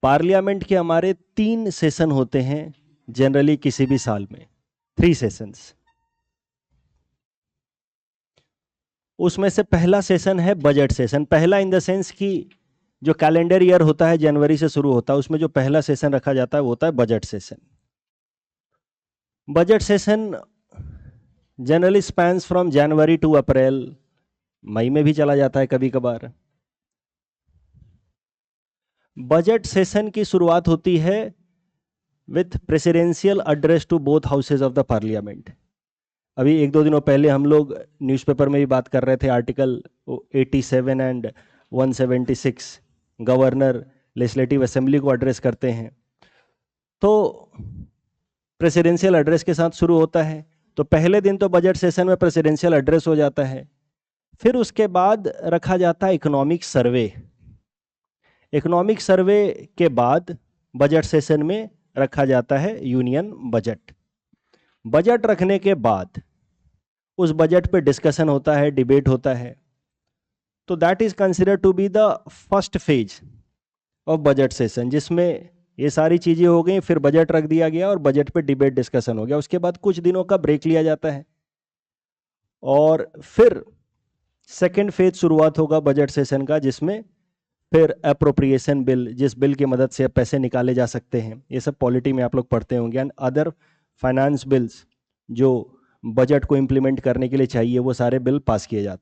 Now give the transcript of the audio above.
Parliament के हमारे 3 session होते हैं जनरली किसी भी साल में, 3 सेशंस। उसमें से पहला सेशन है बजट सेशन। पहला इन द सेंस कि जो कैलेंडर ईयर होता है जनवरी से शुरू होता है, उसमें जो पहला सेशन रखा जाता है वो होता है budget session. Budget session generally spans from January to April, मई में भी चला जाता है कभी कभार। बजट सेशन की शुरुआत होती है with presidential address to both houses of the parliament. अभी 1-2 दिनों पहले हम लोग न्यूज़पेपर में भी बात कर रहे थे, article 87 and 176 governor legislative assembly को एड्रेस करते हैं। तो प्रेसिडेंशियल एड्रेस के साथ शुरू होता है। तो पहले दिन तो बजट सेशन में प्रेसिडेंशियल एड्रेस हो जाता है। फिर उसके बाद रखा जाता है इकोनॉमिक सर्वे। इकोनॉमिक सर्वे के बाद बजट सेशन में रखा जाता है यूनियन बजट। बजट रखने के बाद उस बजट पे डिस्कशन होता है, डिबेट होता है। तो that is considered to be the first phase of budget session, जिसमें ये सारी चीजें हो गई, फिर बजट रख दिया गया और बजट पे डिबेट डिस्कशन हो गया। उसके बाद कुछ दिनों का ब्रेक लिया जाता है और फिर सेकेंड फेज शुरुआत होगा बजट सेशन का, जिसमें फिर अप्रोप्रिएशन बिल, जिस बिल की मदद से पैसे निकाले जा सकते हैं, ये सब पॉलिटी में आप लोग पढ़ते होंगे, एंड अदर फाइनेंस बिल्स जो बजट को इम्प्लीमेंट करने के लिए चाहिए, वो सारे बिल पास किए जाते हैं।